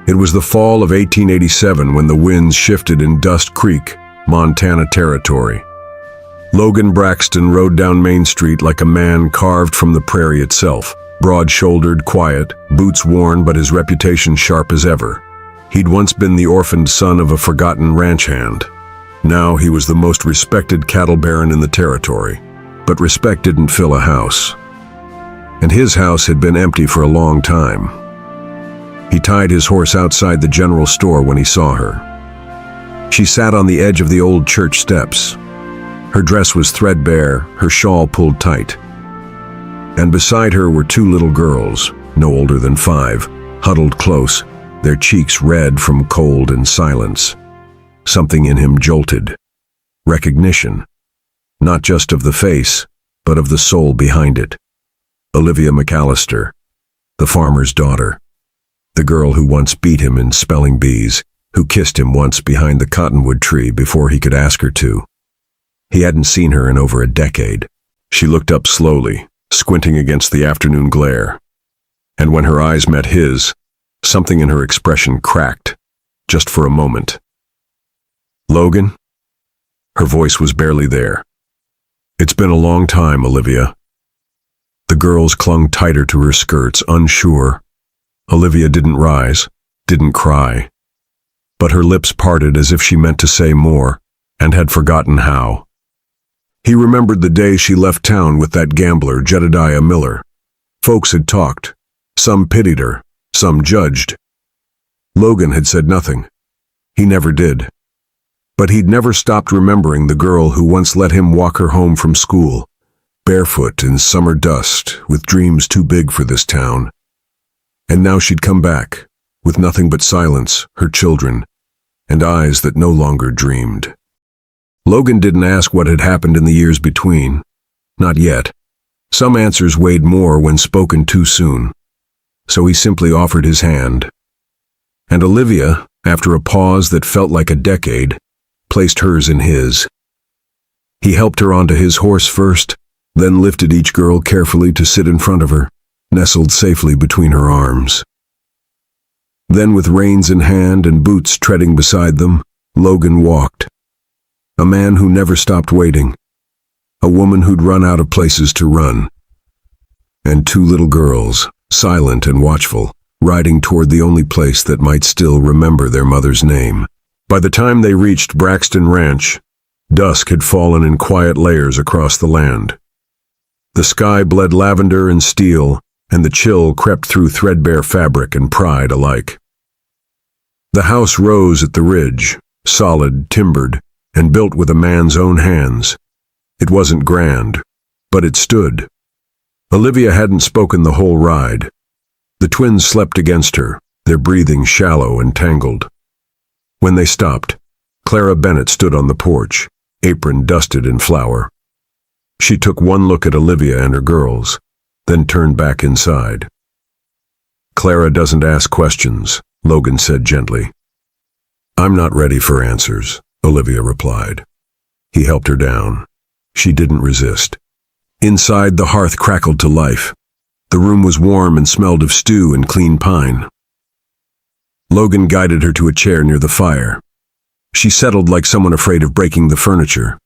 It was the fall of 1887 when the winds shifted in Dust Creek, Montana territory. Logan Braxton rode down Main Street like a man carved from the prairie itself, broad-shouldered, quiet, boots worn but his reputation sharp as ever. He'd once been the orphaned son of a forgotten ranch hand. Now he was the most respected cattle baron in the territory, but respect didn't fill a house. And his house had been empty for a long time. He tied his horse outside the general store when he saw her. She sat on the edge of the old church steps. Her dress was threadbare, her shawl pulled tight. And beside her were two little girls, no older than 5, huddled close, their cheeks red from cold and silence. Something in him jolted. Recognition. Not just of the face, but of the soul behind it. Olivia McAllister, the farmer's daughter. The girl who once beat him in spelling bees, who kissed him once behind the cottonwood tree before he could ask her to. He hadn't seen her in over a decade. She looked up slowly, squinting against the afternoon glare. And when her eyes met his, something in her expression cracked, just for a moment. "Logan?" Her voice was barely there. "It's been a long time, Olivia." The girls clung tighter to her skirts, unsure. Olivia didn't rise, didn't cry. But her lips parted as if she meant to say more, and had forgotten how. He remembered the day she left town with that gambler, Jedediah Miller. Folks had talked. Some pitied her, some judged. Logan had said nothing. He never did. But he'd never stopped remembering the girl who once let him walk her home from school, barefoot in summer dust, with dreams too big for this town. And now she'd come back, with nothing but silence, her children, and eyes that no longer dreamed. Logan didn't ask what had happened in the years between. Not yet. Some answers weighed more when spoken too soon. So he simply offered his hand. And Olivia, after a pause that felt like a decade, placed hers in his. He helped her onto his horse first, then lifted each girl carefully to sit in front of her, nestled safely between her arms. Then, with reins in hand and boots treading beside them, Logan walked. A man who never stopped waiting. A woman who'd run out of places to run. And two little girls, silent and watchful, riding toward the only place that might still remember their mother's name. By the time they reached Braxton Ranch, dusk had fallen in quiet layers across the land. The sky bled lavender and steel, and the chill crept through threadbare fabric and pride alike. The house rose at the ridge, solid, timbered, and built with a man's own hands. It wasn't grand, but it stood. Olivia hadn't spoken the whole ride. The twins slept against her, their breathing shallow and tangled. When they stopped, Clara Bennett stood on the porch, apron dusted in flour. She took one look at Olivia and her girls, then turned back inside. "Clara doesn't ask questions," Logan said gently. "I'm not ready for answers," Olivia replied. He helped her down. She didn't resist. Inside, the hearth crackled to life. The room was warm and smelled of stew and clean pine. Logan guided her to a chair near the fire. She settled like someone afraid of breaking the furniture,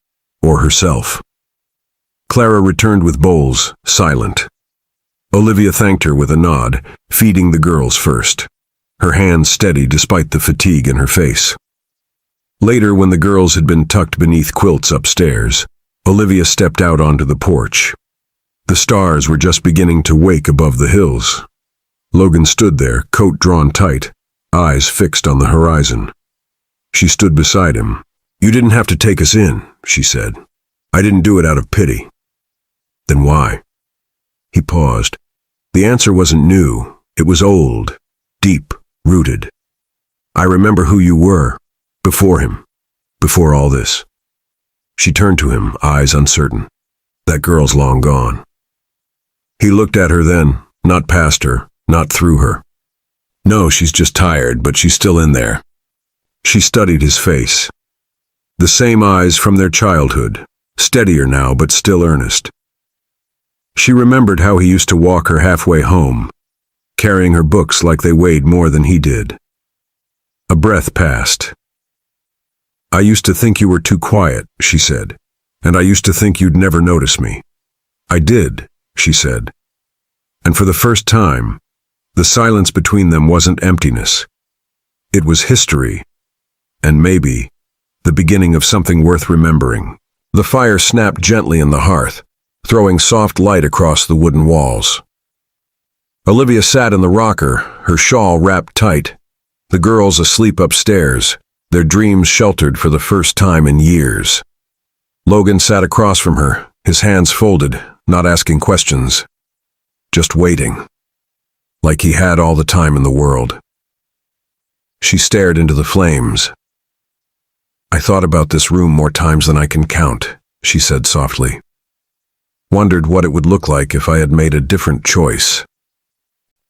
or herself. Clara returned with bowls, silent. Olivia thanked her with a nod, feeding the girls first, her hands steady despite the fatigue in her face. Later, when the girls had been tucked beneath quilts upstairs, Olivia stepped out onto the porch. The stars were just beginning to wake above the hills. Logan stood there, coat drawn tight, eyes fixed on the horizon. She stood beside him. "You didn't have to take us in," she said. "I didn't do it out of pity." "Then why?" He paused. The answer wasn't new. It was old, deep, rooted. "I remember who you were, before him, before all this." She turned to him, eyes uncertain. "That girl's long gone." He looked at her then, not past her, not through her. "No, she's just tired, but she's still in there." She studied his face. The same eyes from their childhood, steadier now but still earnest. She remembered how he used to walk her halfway home, carrying her books like they weighed more than he did. A breath passed. "I used to think you were too quiet," she said, "and I used to think you'd never notice me." "I did," she said. And for the first time, the silence between them wasn't emptiness. It was history, and maybe the beginning of something worth remembering. The fire snapped gently in the hearth, throwing soft light across the wooden walls. Olivia sat in the rocker, her shawl wrapped tight, the girls asleep upstairs, their dreams sheltered for the first time in years. Logan sat across from her, his hands folded, not asking questions, just waiting, like he had all the time in the world. She stared into the flames. "I thought about this room more times than I can count," she said softly. "Wondered what it would look like if I had made a different choice."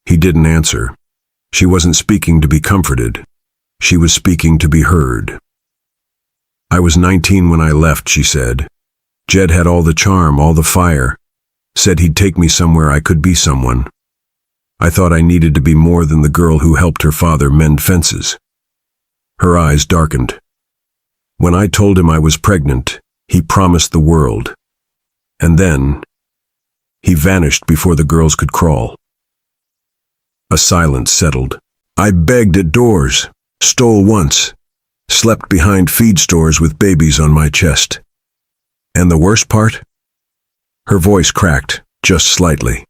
He didn't answer. She wasn't speaking to be comforted. She was speaking to be heard. "I was 19 when I left," she said. "Jed had all the charm, all the fire. Said he'd take me somewhere I could be someone. I thought I needed to be more than the girl who helped her father mend fences." Her eyes darkened. "When I told him I was pregnant, he promised the world. And then he vanished before the girls could crawl." A silence settled. "I begged at doors, stole once, slept behind feed stores with babies on my chest. And the worst part?" Her voice cracked, just slightly.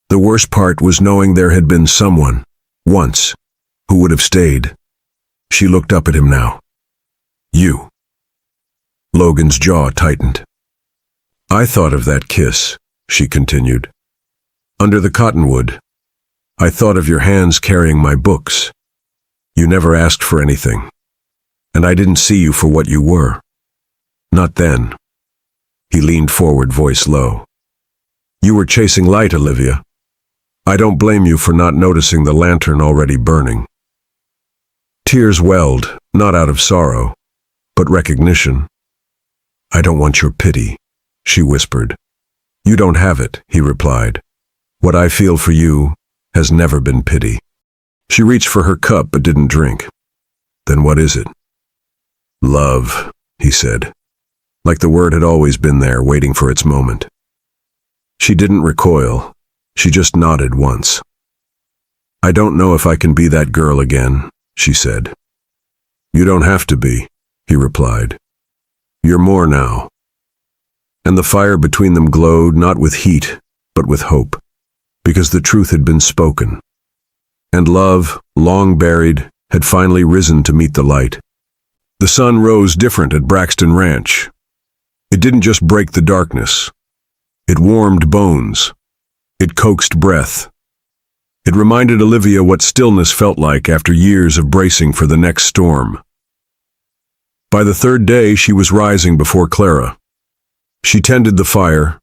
"The worst part was knowing there had been someone, once, who would have stayed." She looked up at him now. "You." Logan's jaw tightened. "I thought of that kiss," she continued. "Under the cottonwood. I thought of your hands carrying my books. You never asked for anything. And I didn't see you for what you were. Not then." He leaned forward, voice low. "You were chasing light, Olivia. I don't blame you for not noticing the lantern already burning." Tears welled, not out of sorrow, but recognition. "I don't want your pity," she whispered. "You don't have it," he replied. "What I feel for you has never been pity." She reached for her cup but didn't drink. "Then what is it?" "Love," he said, like the word had always been there, waiting for its moment. She didn't recoil. She just nodded once. "I don't know if I can be that girl again," she said. "You don't have to be," he replied. "You're more now." And the fire between them glowed not with heat, but with hope, because the truth had been spoken. And love, long buried, had finally risen to meet the light. The sun rose different at Braxton Ranch. It didn't just break the darkness. It warmed bones. It coaxed breath. It reminded Olivia what stillness felt like after years of bracing for the next storm. By the third day, she was rising before Clara. She tended the fire,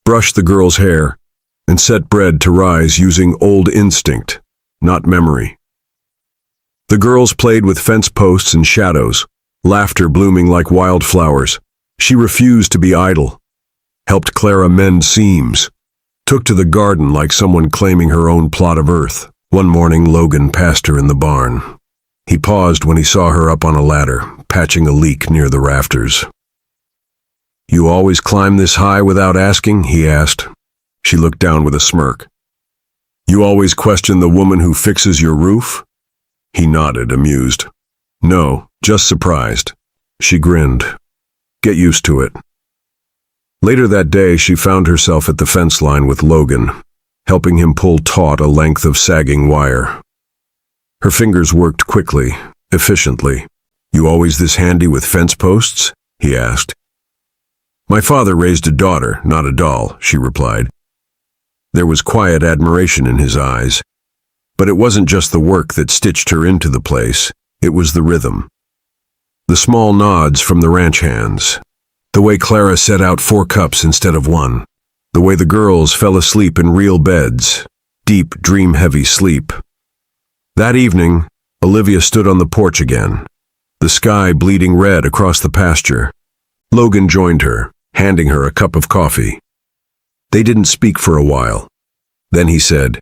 brushed the girl's hair, and set bread to rise using old instinct, not memory. The girls played with fence posts and shadows, laughter blooming like wildflowers. She refused to be idle, helped Clara mend seams, took to the garden like someone claiming her own plot of earth. One morning, Logan passed her in the barn. He paused when he saw her up on a ladder, patching a leak near the rafters. "You always climb this high without asking?" he asked. She looked down with a smirk. "You always question the woman who fixes your roof?" He nodded, amused. "No, just surprised." She grinned. "Get used to it." Later that day, she found herself at the fence line with Logan, helping him pull taut a length of sagging wire. Her fingers worked quickly, efficiently. "You always this handy with fence posts?" he asked. "My father raised a daughter, not a doll," she replied. There was quiet admiration in his eyes. But it wasn't just the work that stitched her into the place, it was the rhythm. The small nods from the ranch hands. The way Clara set out 4 cups instead of 1. The way the girls fell asleep in real beds, deep, dream-heavy sleep. That evening, Olivia stood on the porch again, the sky bleeding red across the pasture. Logan joined her, handing her a cup of coffee. They didn't speak for a while. Then he said,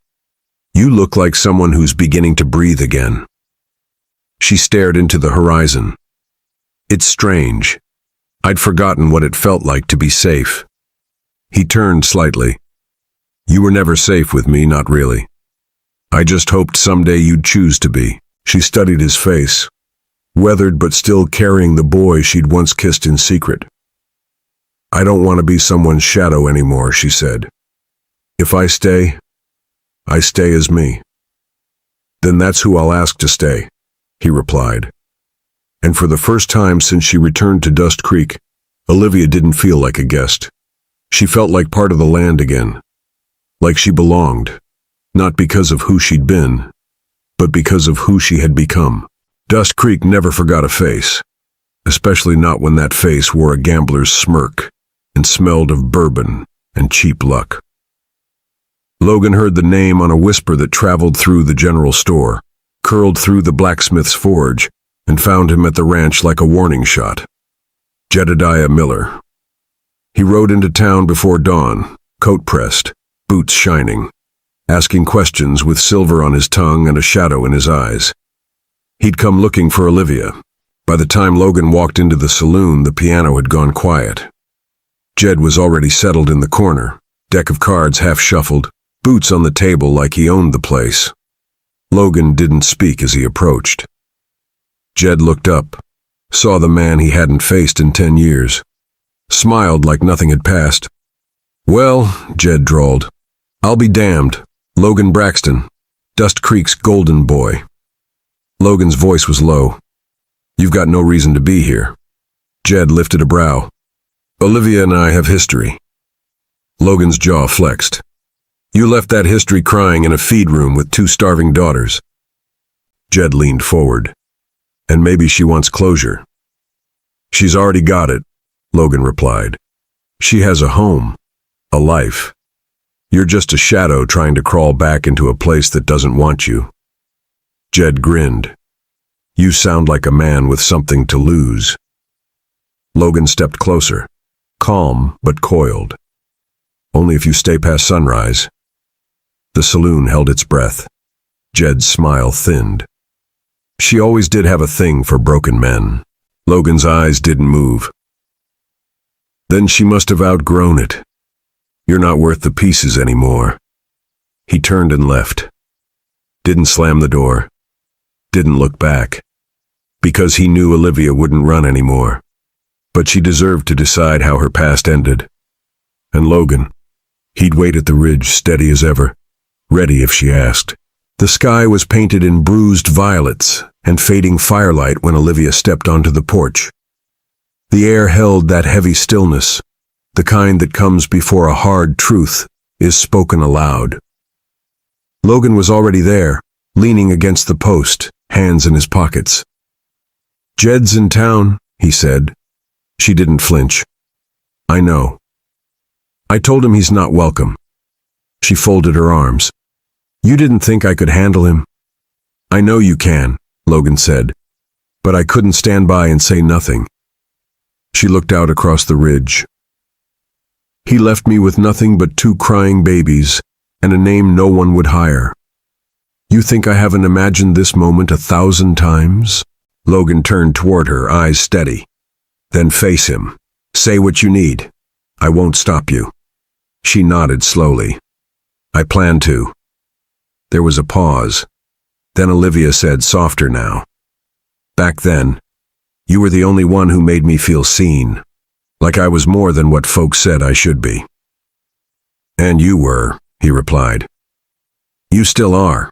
"You look like someone who's beginning to breathe again." She stared into the horizon. It's strange. I'd forgotten what it felt like to be safe. He turned slightly. You were never safe with me, not really. I just hoped someday you'd choose to be. She studied his face, weathered but still carrying the boy she'd once kissed in secret. I don't want to be someone's shadow anymore, she said. If I stay as me. Then that's who I'll ask to stay, he replied. And for the first time since she returned to Dust Creek, Olivia didn't feel like a guest. She felt like part of the land again, like she belonged, not because of who she'd been, but because of who she had become. Dust Creek never forgot a face, especially not when that face wore a gambler's smirk and smelled of bourbon and cheap luck. Logan heard the name on a whisper that traveled through the general store, curled through the blacksmith's forge, and found him at the ranch like a warning shot. Jedediah Miller. He rode into town before dawn, coat pressed, boots shining, asking questions with silver on his tongue and a shadow in his eyes. He'd come looking for Olivia. By the time Logan walked into the saloon, the piano had gone quiet. Jed was already settled in the corner, deck of cards half shuffled, boots on the table like he owned the place. Logan didn't speak as he approached. Jed looked up, saw the man he hadn't faced in 10 years, smiled like nothing had passed. Well, Jed drawled, I'll be damned. Logan Braxton, Dust Creek's golden boy. Logan's voice was low. You've got no reason to be here. Jed lifted a brow. Olivia and I have history. Logan's jaw flexed. You left that history crying in a feed room with 2 starving daughters. Jed leaned forward. And maybe she wants closure. She's already got it, Logan replied. She has a home, a life. You're just a shadow trying to crawl back into a place that doesn't want you. Jed grinned. You sound like a man with something to lose. Logan stepped closer, calm but coiled. Only if you stay past sunrise. The saloon held its breath. Jed's smile thinned. She always did have a thing for broken men. Logan's eyes didn't move. Then she must have outgrown it. You're not worth the pieces anymore. He turned and left. Didn't slam the door. Didn't look back. Because he knew Olivia wouldn't run anymore. But she deserved to decide how her past ended. And Logan, he'd wait at the ridge steady as ever, ready if she asked. The sky was painted in bruised violets and fading firelight when Olivia stepped onto the porch. The air held that heavy stillness, the kind that comes before a hard truth is spoken aloud. Logan was already there, leaning against the post, hands in his pockets. Jed's in town, he said. She didn't flinch. I know. I told him he's not welcome. She folded her arms. You didn't think I could handle him? I know you can, Logan said, but I couldn't stand by and say nothing. She looked out across the ridge. He left me with nothing but 2 crying babies and a name no one would hire. You think I haven't imagined this moment 1,000 times? Logan turned toward her, eyes steady. Then face him. Say what you need. I won't stop you. She nodded slowly. I plan to. There was a pause. Then Olivia said, softer now. Back then, you were the only one who made me feel seen, like I was more than what folks said I should be. And you were, he replied. You still are.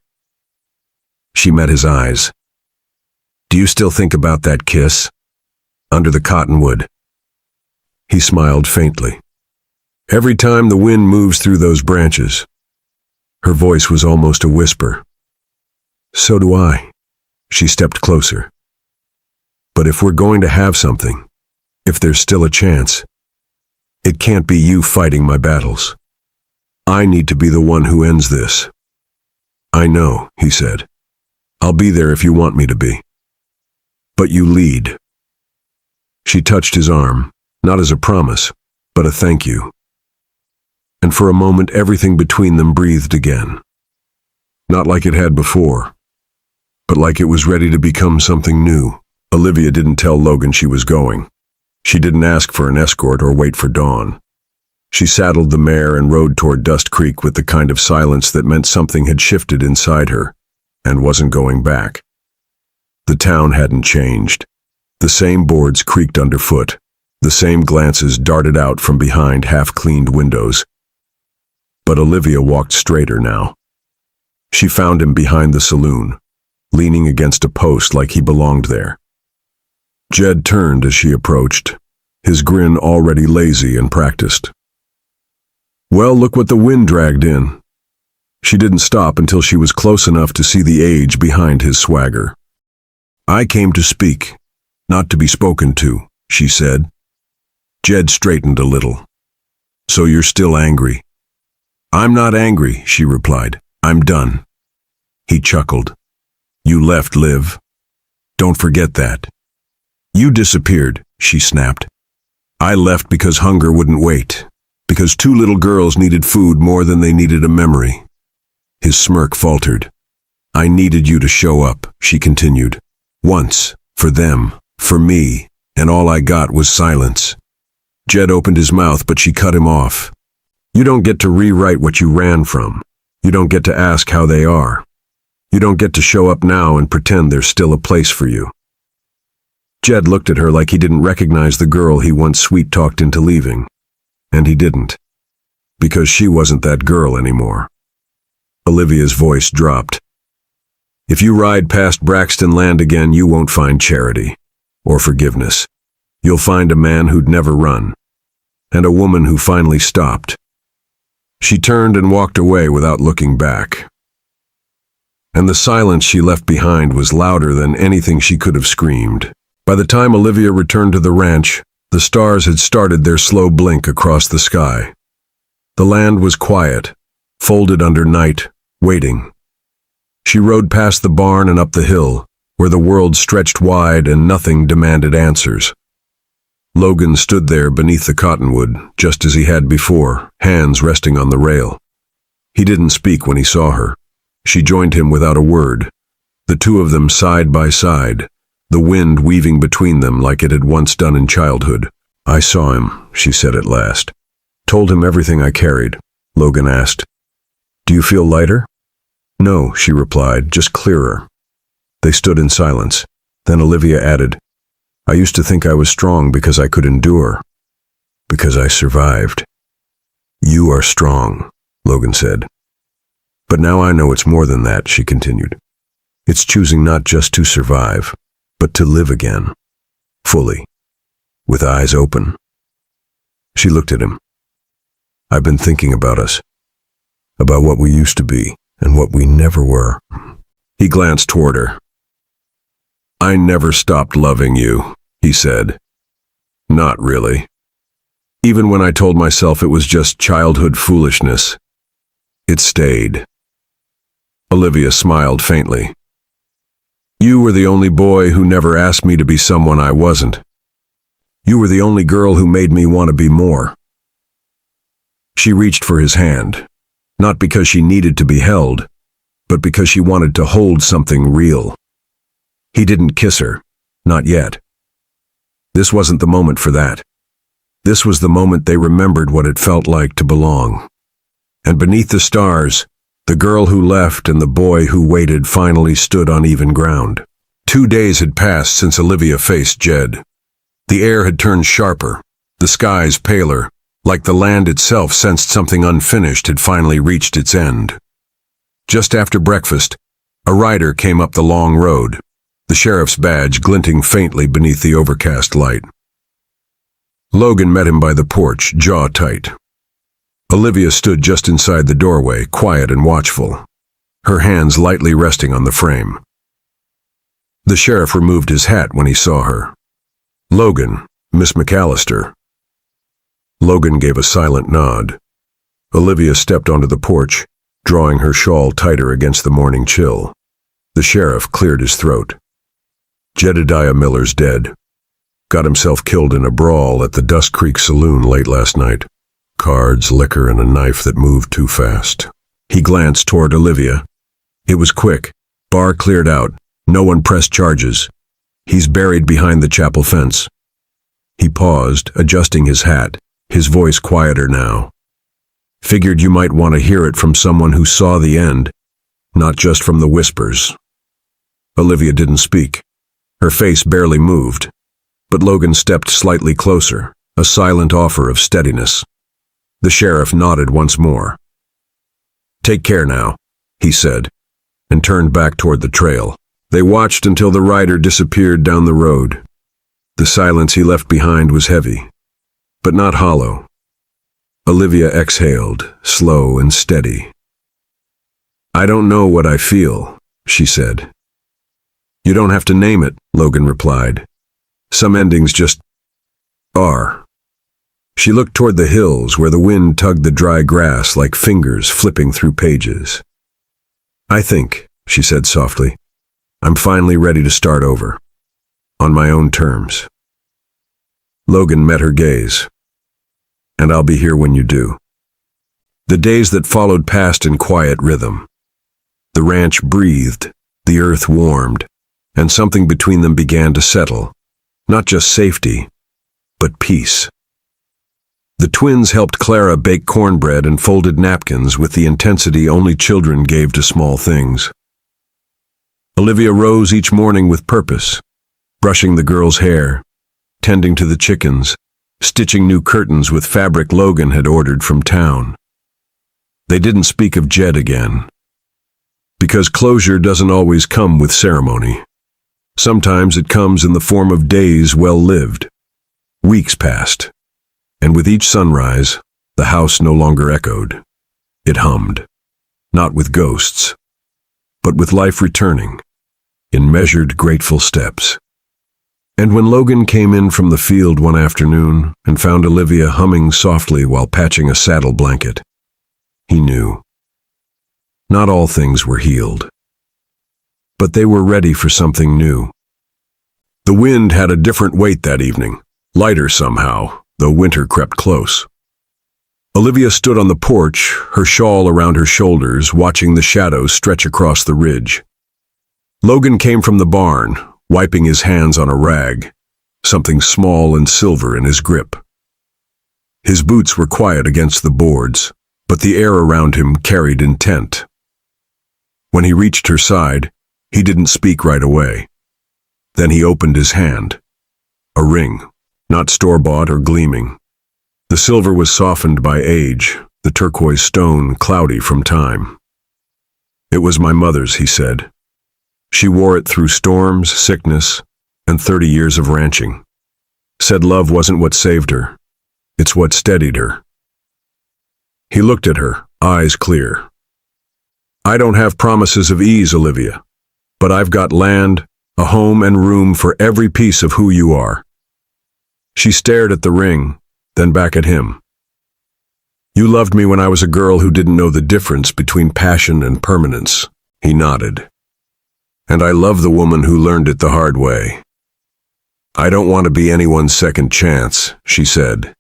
She met his eyes. Do you still think about that kiss? Under the cottonwood. He smiled faintly. Every time the wind moves through those branches. Her voice was almost a whisper. So do I. She stepped closer. But if we're going to have something, if there's still a chance, it can't be you fighting my battles. I need to be the one who ends this. I know, he said. I'll be there if you want me to be. But you lead. She touched his arm, not as a promise, but a thank you. And for a moment everything between them breathed again. Not like it had before. but like it was ready to become something new. Olivia didn't tell Logan she was going. She didn't ask for an escort or wait for dawn. She saddled the mare and rode toward Dust Creek with the kind of silence that meant something had shifted inside her and wasn't going back. The town hadn't changed. The same boards creaked underfoot. The same glances darted out from behind half-cleaned windows. But Olivia walked straighter now. She found him behind the saloon, leaning against a post like he belonged there. Jed turned as she approached, his grin already lazy and practiced. "Well, look what the wind dragged in." She didn't stop until she was close enough to see the age behind his swagger. "I came to speak, not to be spoken to," she said. Jed straightened a little. "So you're still angry?" "I'm not angry," she replied. "I'm done." He chuckled. "You left, Liv. Don't forget that." "You disappeared," she snapped. "I left because hunger wouldn't wait, because two little girls needed food more than they needed a memory." His smirk faltered. "I needed you to show up," she continued. "Once, for them, for me, and all I got was silence." Jed opened his mouth, but she cut him off. "You don't get to rewrite what you ran from. You don't get to ask how they are. You don't get to show up now and pretend there's still a place for you." Jed looked at her like he didn't recognize the girl he once sweet-talked into leaving. And he didn't. Because she wasn't that girl anymore. Olivia's voice dropped. "If you ride past Braxton Land again, you won't find charity. Or forgiveness. You'll find a man who'd never run. And a woman who finally stopped." She turned and walked away without looking back. And the silence she left behind was louder than anything she could have screamed. By the time Olivia returned to the ranch, the stars had started their slow blink across the sky. The land was quiet, folded under night, waiting. She rode past the barn and up the hill, where the world stretched wide and nothing demanded answers. Logan stood there beneath the cottonwood, just as he had before, hands resting on the rail. He didn't speak when he saw her. She joined him without a word. The two of them side by side, the wind weaving between them like it had once done in childhood. "I saw him," she said at last. "Told him everything I carried." Logan asked, "Do you feel lighter?" "No," she replied, "just clearer." They stood in silence. Then Olivia added, "I used to think I was strong because I could endure. Because I survived." "You are strong," Logan said. "But now I know it's more than that," she continued. "It's choosing not just to survive, but to live again. Fully. With eyes open." She looked at him. "I've been thinking about us. About what we used to be, and what we never were." He glanced toward her. "I never stopped loving you," he said. "Not really. Even when I told myself it was just childhood foolishness, it stayed." Olivia smiled faintly. "You were the only boy who never asked me to be someone I wasn't. You were the only girl who made me want to be more." She reached for his hand, not because she needed to be held, but because she wanted to hold something real. He didn't kiss her, not yet. This wasn't the moment for that. This was the moment they remembered what it felt like to belong. And beneath the stars, the girl who left and the boy who waited finally stood on even ground. 2 days had passed since Olivia faced Jed. The air had turned sharper, the skies paler, like the land itself sensed something unfinished had finally reached its end. Just after breakfast, a rider came up the long road, the sheriff's badge glinting faintly beneath the overcast light. Logan met him by the porch, jaw tight. Olivia stood just inside the doorway, quiet and watchful, her hands lightly resting on the frame. The sheriff removed his hat when he saw her. "Logan, Miss McAllister." Logan gave a silent nod. Olivia stepped onto the porch, drawing her shawl tighter against the morning chill. The sheriff cleared his throat. "Jedediah Miller's dead. Got himself killed in a brawl at the Dust Creek Saloon late last night. Cards, liquor, and a knife that moved too fast." He glanced toward Olivia. It was quick. Bar cleared out, No one pressed charges. He's buried behind the chapel fence." He paused, adjusting his hat, his voice quieter now. "Figured you might want to hear it from someone who saw the end, not just from the whispers." Olivia didn't speak. Her face barely moved, but Logan stepped slightly closer, a silent offer of steadiness. The sheriff nodded once more. "Take care now," he said, and turned back toward the trail. They watched until the rider disappeared down the road. The silence he left behind was heavy, but not hollow. Olivia exhaled, slow and steady. "I don't know what I feel," she said. "You don't have to name it," Logan replied. "Some endings just are." She looked toward the hills where the wind tugged the dry grass like fingers flipping through pages. "I think," she said softly, "I'm finally ready to start over. On my own terms." Logan met her gaze. "And I'll be here when you do." The days that followed passed in quiet rhythm. The ranch breathed, the earth warmed, and something between them began to settle. Not just safety, but peace. The twins helped Clara bake cornbread and folded napkins with the intensity only children gave to small things. Olivia rose each morning with purpose, brushing the girls' hair, tending to the chickens, stitching new curtains with fabric Logan had ordered from town. They didn't speak of Jed again, because closure doesn't always come with ceremony. Sometimes it comes in the form of days well lived. Weeks passed, and with each sunrise, the house no longer echoed. It hummed, not with ghosts, but with life returning, in measured, grateful steps. And when Logan came in from the field one afternoon and found Olivia humming softly while patching a saddle blanket, he knew. Not all things were healed, but they were ready for something new. The wind had a different weight that evening, lighter somehow, though winter crept close. Olivia stood on the porch, her shawl around her shoulders, watching the shadows stretch across the ridge. Logan came from the barn, wiping his hands on a rag, something small and silver in his grip. His boots were quiet against the boards, but the air around him carried intent. When he reached her side, he didn't speak right away. Then he opened his hand. A ring, not store-bought or gleaming. The silver was softened by age, the turquoise stone cloudy from time. "It was my mother's," he said. "She wore it through storms, sickness, and 30 years of ranching. Said love wasn't what saved her. It's what steadied her." He looked at her, eyes clear. "I don't have promises of ease, Olivia, but I've got land, a home and room for every piece of who you are." She stared at the ring, then back at him. "You loved me when I was a girl who didn't know the difference between passion and permanence." He nodded. "And I love the woman who learned it the hard way." "I don't want to be anyone's second chance," she said.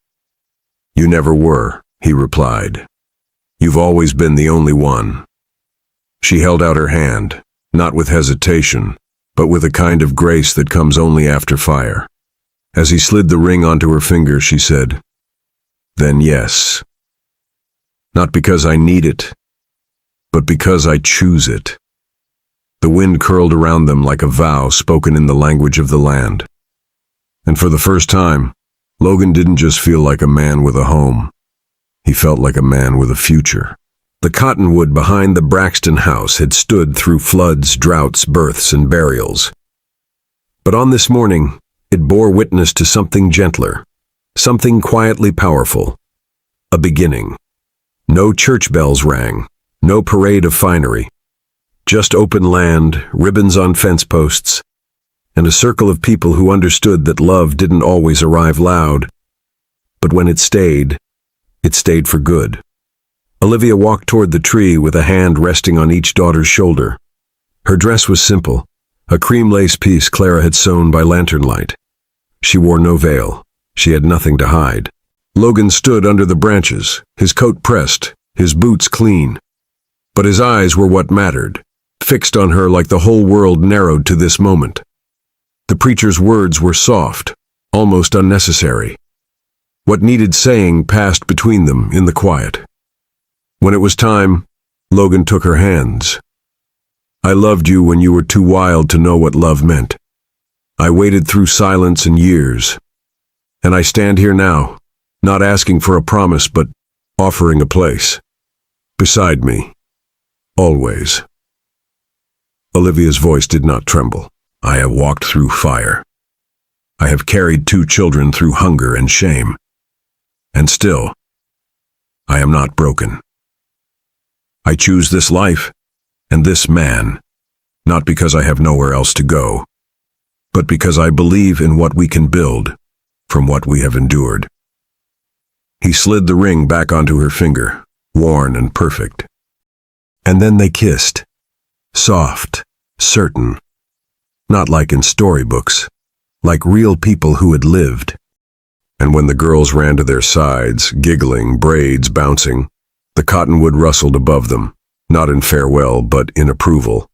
"You never were," he replied. "You've always been the only one." She held out her hand, not with hesitation, but with a kind of grace that comes only after fire. As he slid the ring onto her finger, she said, "Then yes. Not because I need it, but because I choose it." The wind curled around them like a vow spoken in the language of the land. And for the first time, Logan didn't just feel like a man with a home. He felt like a man with a future. The cottonwood behind the Braxton house had stood through floods, droughts, births, and burials. But on this morning, it bore witness to something gentler, something quietly powerful. A beginning. No church bells rang, no parade of finery. Just open land, ribbons on fence posts, and a circle of people who understood that love didn't always arrive loud. But when it stayed for good. Olivia walked toward the tree with a hand resting on each daughter's shoulder. Her dress was simple, a cream lace piece Clara had sewn by lantern light. She wore no veil. She had nothing to hide. Logan stood under the branches, his coat pressed, his boots clean. But his eyes were what mattered, fixed on her like the whole world narrowed to this moment. The preacher's words were soft, almost unnecessary. What needed saying passed between them in the quiet. When it was time, Logan took her hands. I loved you when you were too wild to know what love meant. I waited through silence and years. And I stand here now, not asking for a promise, but offering a place. Beside me. Always. Olivia's voice did not tremble. I have walked through fire. I have carried 2 children through hunger and shame. And still, I am not broken. I choose this life and this man, not because I have nowhere else to go, but because I believe in what we can build from what we have endured. He slid the ring back onto her finger, worn and perfect. And then they kissed, soft, certain, not like in storybooks, like real people who had lived. And when the girls ran to their sides, giggling, braids bouncing, the cottonwood rustled above them, not in farewell, but in approval.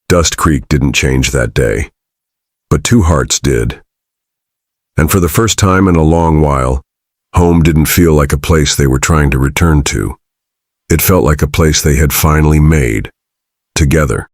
Dust Creek didn't change that day, but 2 hearts did. And for the first time in a long while, home didn't feel like a place they were trying to return to. It felt like a place they had finally made, together.